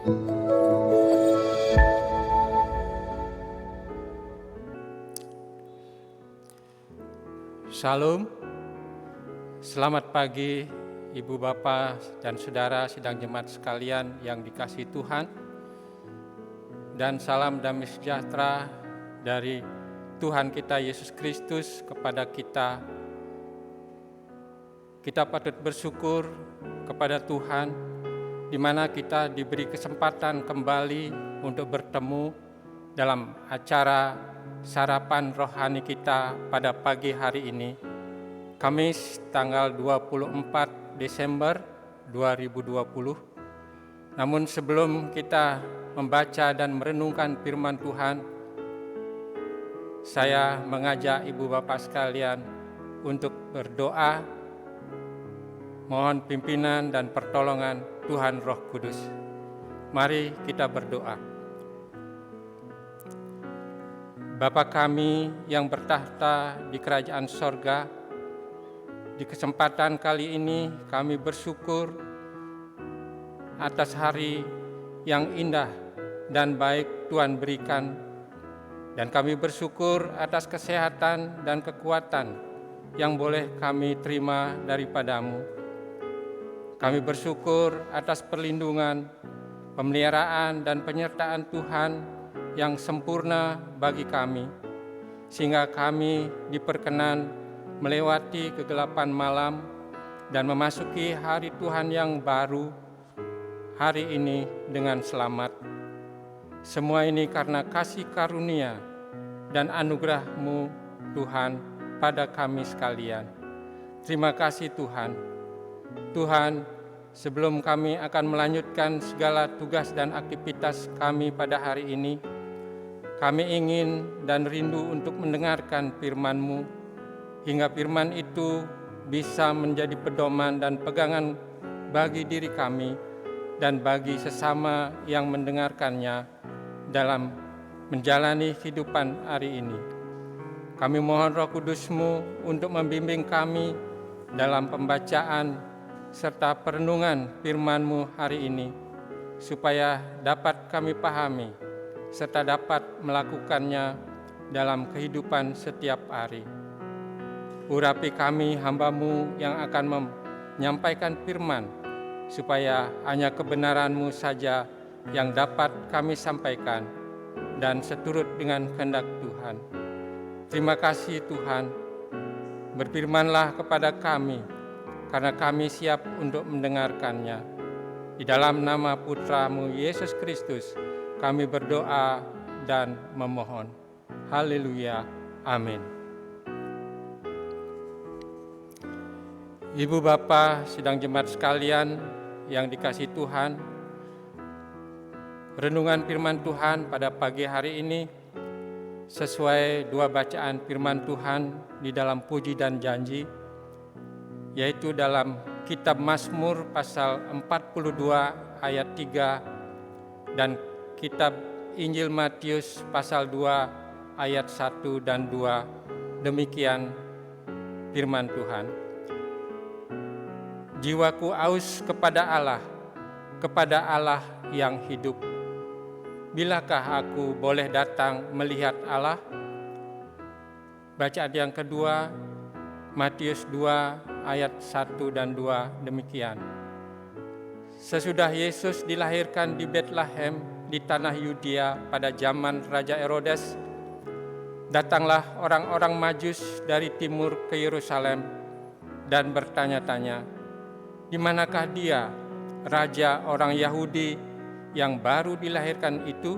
Shalom, selamat pagi Ibu Bapak dan Saudara sidang jemaat sekalian yang dikasihi Tuhan, dan salam damai sejahtera dari Tuhan kita Yesus Kristus kepada kita. Kita patut bersyukur kepada Tuhan di mana kita diberi kesempatan kembali untuk bertemu dalam acara sarapan rohani kita pada pagi hari ini, Kamis tanggal 24 Desember 2020. Namun sebelum kita membaca dan merenungkan firman Tuhan, saya mengajak Ibu Bapak sekalian untuk berdoa, mohon pimpinan dan pertolongan Tuhan Roh Kudus. Mari kita berdoa. Bapa kami yang bertahta di kerajaan sorga, di kesempatan kali ini kami bersyukur atas hari yang indah dan baik Tuhan berikan, dan kami bersyukur atas kesehatan dan kekuatan yang boleh kami terima daripadamu. Kami bersyukur atas perlindungan, pemeliharaan dan penyertaan Tuhan yang sempurna bagi kami, sehingga kami diperkenan melewati kegelapan malam dan memasuki hari Tuhan yang baru hari ini dengan selamat. Semua ini karena kasih karunia dan anugerah-Mu Tuhan pada kami sekalian. Terima kasih Tuhan. Tuhan, sebelum kami akan melanjutkan segala tugas dan aktivitas kami pada hari ini, kami ingin dan rindu untuk mendengarkan firman-Mu, hingga firman itu bisa menjadi pedoman dan pegangan bagi diri kami dan bagi sesama yang mendengarkannya dalam menjalani kehidupan hari ini. Kami mohon Roh Kudus-Mu untuk membimbing kami dalam pembacaan serta perenungan firman-Mu hari ini, supaya dapat kami pahami serta dapat melakukannya dalam kehidupan setiap hari. Urapi kami hamba-Mu yang akan menyampaikan firman, supaya hanya kebenaran-Mu saja yang dapat kami sampaikan dan seturut dengan kehendak Tuhan. Terima kasih Tuhan, berfirman-Lah kepada kami, karena kami siap untuk mendengarkannya. Di dalam nama Putra-Mu Yesus Kristus, kami berdoa dan memohon. Haleluya. Amin. Ibu Bapak sidang jemaat sekalian yang dikasihi Tuhan, renungan firman Tuhan pada pagi hari ini sesuai dua bacaan firman Tuhan di dalam Puji dan Janji, yaitu dalam kitab Mazmur pasal 42 ayat 3 dan kitab Injil Matius pasal 2 ayat 1 dan 2. Demikian firman Tuhan. Jiwaku aus kepada Allah yang hidup. Bilakah aku boleh datang melihat Allah? Bacaan yang kedua, Matius 2 ayat 1 dan 2, demikian. Sesudah Yesus dilahirkan di Betlehem di tanah Yudea pada zaman Raja Herodes, datanglah orang-orang Majus dari timur ke Yerusalem dan bertanya-tanya, di manakah dia, raja orang Yahudi yang baru dilahirkan itu?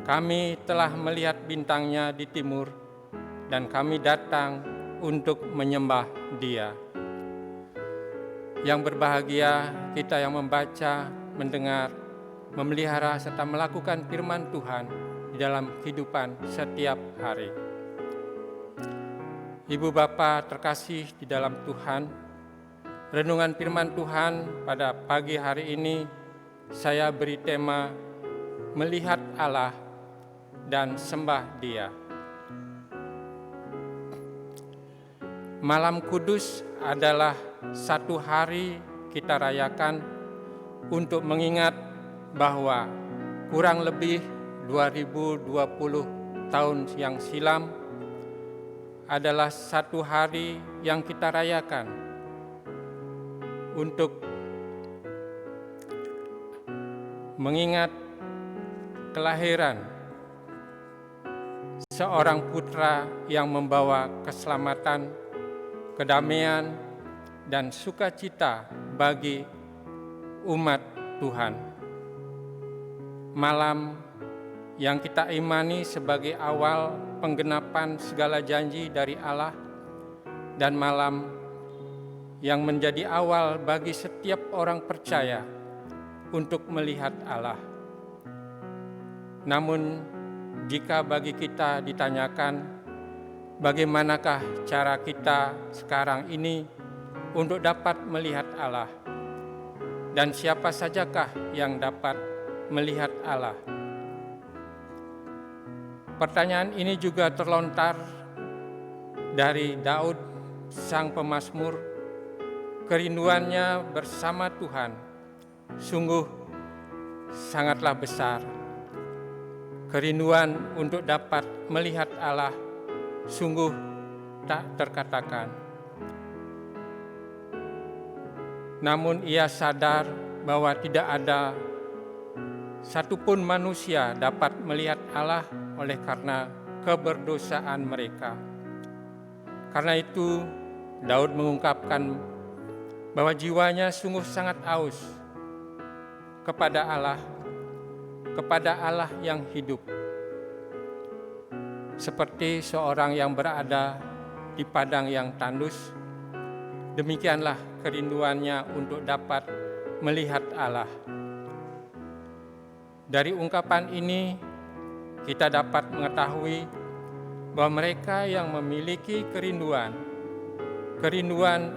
Kami telah melihat bintangnya di timur dan kami datang untuk menyembah dia. Yang berbahagia kita yang membaca, mendengar, memelihara serta melakukan firman Tuhan di dalam kehidupan setiap hari. Ibu Bapak terkasih di dalam Tuhan, renungan firman Tuhan pada pagi hari ini saya beri tema melihat Allah dan sembah Dia. Malam Kudus adalah satu hari kita rayakan untuk mengingat bahwa kurang lebih 2020 tahun yang silam adalah satu hari yang kita rayakan untuk mengingat kelahiran seorang putra yang membawa keselamatan, kedamaian, dan sukacita bagi umat Tuhan. Malam yang kita imani sebagai awal penggenapan segala janji dari Allah, dan malam yang menjadi awal bagi setiap orang percaya untuk melihat Allah. Namun, jika bagi kita ditanyakan, bagaimanakah cara kita sekarang ini untuk dapat melihat Allah? Dan siapa sajakah yang dapat melihat Allah? Pertanyaan ini juga terlontar dari Daud, sang pemazmur. Kerinduannya bersama Tuhan sungguh sangatlah besar. Kerinduan untuk dapat melihat Allah sungguh tak terkatakan. Namun ia sadar bahwa tidak ada satupun manusia dapat melihat Allah oleh karena keberdosaan mereka. Karena itu Daud mengungkapkan bahwa jiwanya sungguh sangat aus kepada Allah yang hidup. Seperti seorang yang berada di padang yang tandus, demikianlah kerinduannya untuk dapat melihat Allah. Dari ungkapan ini, kita dapat mengetahui bahwa mereka yang memiliki kerinduan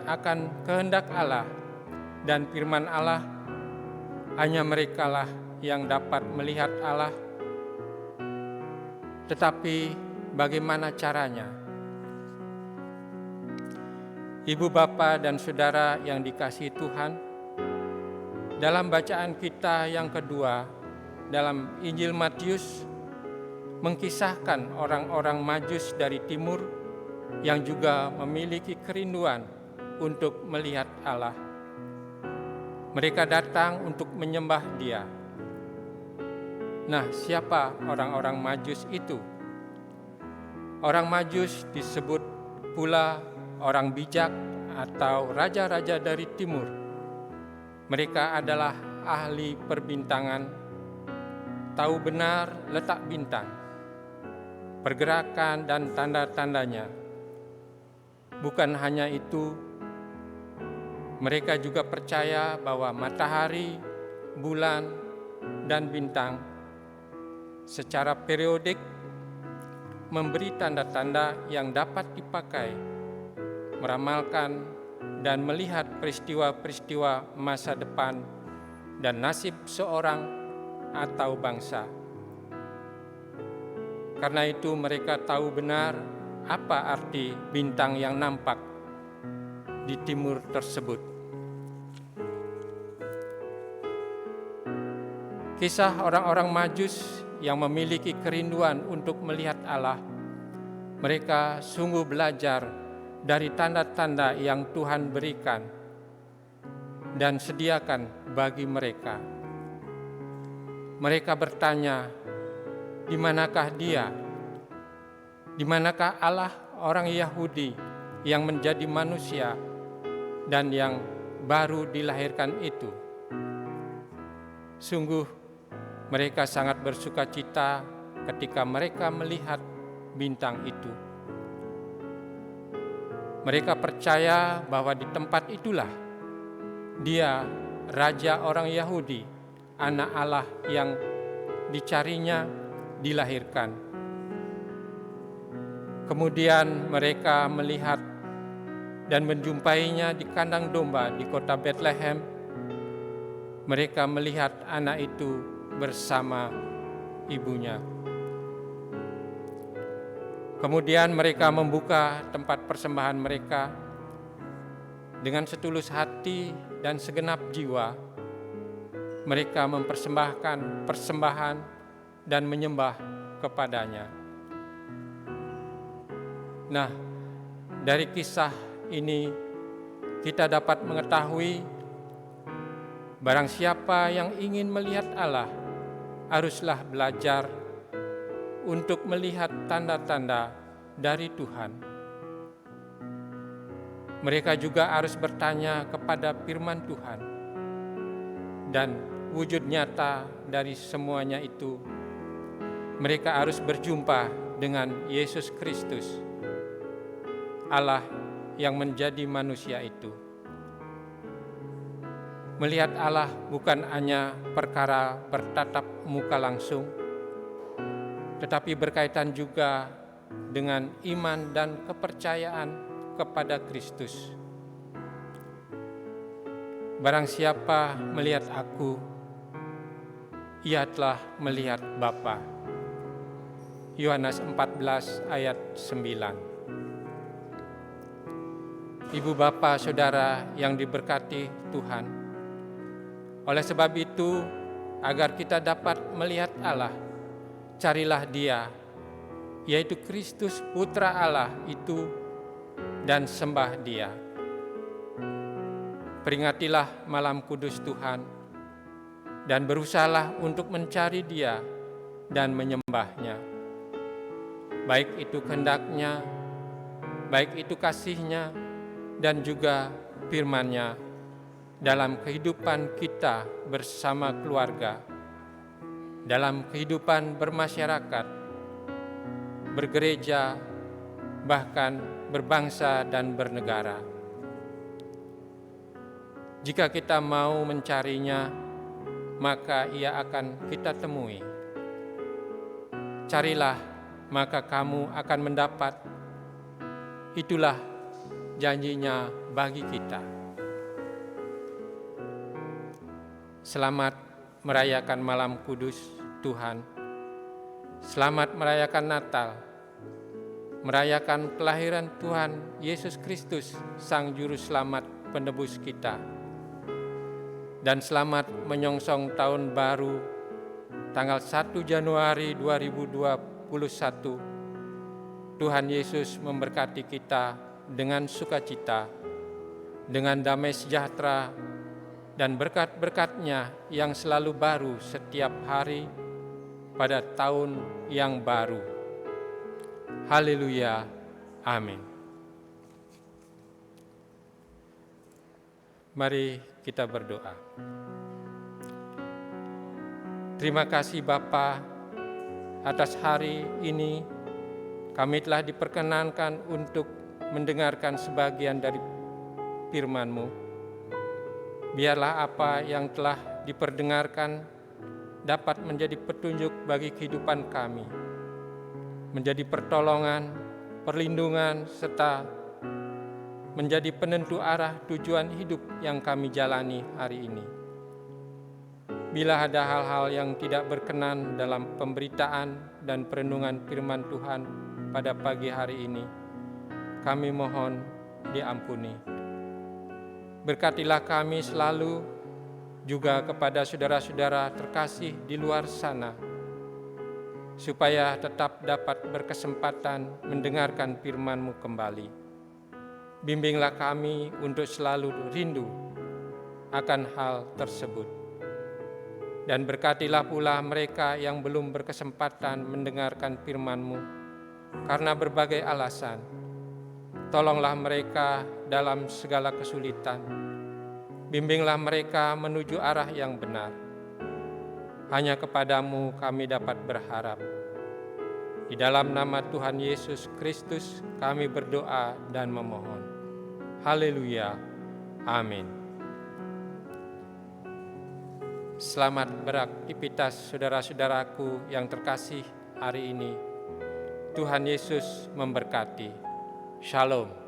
akan kehendak Allah dan firman Allah, hanya merekalah yang dapat melihat Allah. Tetapi bagaimana caranya? Ibu, Bapa, dan Saudara yang dikasihi Tuhan, dalam bacaan kita yang kedua dalam Injil Matius mengkisahkan orang-orang Majus dari timur yang juga memiliki kerinduan untuk melihat Allah. Mereka datang untuk menyembah Dia. Nah, siapa orang-orang Majus itu? Orang Majus disebut pula orang bijak atau raja-raja dari timur. Mereka adalah ahli perbintangan, tahu benar letak bintang, pergerakan dan tanda-tandanya. Bukan hanya itu, mereka juga percaya bahwa matahari, bulan, dan bintang secara periodik memberi tanda-tanda yang dapat dipakai meramalkan dan melihat peristiwa-peristiwa masa depan dan nasib seorang atau bangsa. Karena itu mereka tahu benar apa arti bintang yang nampak di timur tersebut. Kisah orang-orang Majus yang memiliki kerinduan untuk melihat Allah, mereka sungguh belajar dari tanda-tanda yang Tuhan berikan dan sediakan bagi mereka. Mereka bertanya, di manakah Dia? Di manakah Allah orang Yahudi yang menjadi manusia dan yang baru dilahirkan itu? Sungguh mereka sangat bersukacita ketika mereka melihat bintang itu. Mereka percaya bahwa di tempat itulah Dia, Raja orang Yahudi, Anak Allah yang dicarinya, dilahirkan. Kemudian mereka melihat dan menjumpainya di kandang domba di kota Bethlehem. Mereka melihat anak itu bersama ibunya. Kemudian mereka membuka tempat persembahan mereka dengan setulus hati dan segenap jiwa. mereka mempersembahkan persembahan dan menyembah kepadanya. Nah, dari kisah ini kita dapat mengetahui barang siapa yang ingin melihat Allah haruslah belajar untuk melihat tanda-tanda dari Tuhan. Mereka juga harus bertanya kepada firman Tuhan, dan wujud nyata dari semuanya itu, mereka harus berjumpa dengan Yesus Kristus, Allah yang menjadi manusia itu. Melihat Allah bukan hanya perkara bertatap muka langsung, tetapi berkaitan juga dengan iman dan kepercayaan kepada Kristus. Barang siapa melihat aku, ia telah melihat Bapa. Yohanes 14 ayat 9. Ibu bapa saudara yang diberkati Tuhan, oleh sebab itu, agar kita dapat melihat Allah, carilah Dia, yaitu Kristus Putra Allah itu, dan sembah Dia. Peringatilah malam kudus Tuhan, dan berusahalah untuk mencari Dia dan menyembahnya. Baik itu kehendak-Nya, baik itu kasih-Nya, dan juga firman-Nya dalam kehidupan kita bersama keluarga, dalam kehidupan bermasyarakat, bergereja, bahkan berbangsa dan bernegara. Jika kita mau mencarinya, maka ia akan kita temui. Carilah, maka kamu akan mendapat. Itulah janjinya bagi kita. Selamat merayakan malam kudus Tuhan. Selamat merayakan Natal, merayakan kelahiran Tuhan Yesus Kristus, Sang Juru Selamat penebus kita. Dan selamat menyongsong tahun baru tanggal 1 Januari 2021. Tuhan Yesus memberkati kita dengan sukacita, dengan damai sejahtera, dan berkat-berkat-Nya yang selalu baru setiap hari pada tahun yang baru. Haleluya, amin. Mari kita berdoa. Terima kasih Bapa, atas hari ini kami telah diperkenankan untuk mendengarkan sebagian dari firman-Mu. Biarlah apa yang telah diperdengarkan dapat menjadi petunjuk bagi kehidupan kami, menjadi pertolongan, perlindungan, serta menjadi penentu arah tujuan hidup yang kami jalani hari ini. Bila ada hal-hal yang tidak berkenan dalam pemberitaan dan perenungan firman Tuhan pada pagi hari ini, kami mohon diampuni. Berkatilah kami selalu, juga kepada saudara-saudara terkasih di luar sana, supaya tetap dapat berkesempatan mendengarkan firman-Mu kembali. Bimbinglah kami untuk selalu rindu akan hal tersebut. Dan berkatilah pula mereka yang belum berkesempatan mendengarkan firman-Mu karena berbagai alasan. Tolonglah mereka dalam segala kesulitan. Bimbinglah mereka menuju arah yang benar. Hanya kepadamu kami dapat berharap. Di dalam nama Tuhan Yesus Kristus kami berdoa dan memohon. Haleluya. Amin. Selamat beraktivitas saudara-saudaraku yang terkasih hari ini. Tuhan Yesus memberkati. Shalom.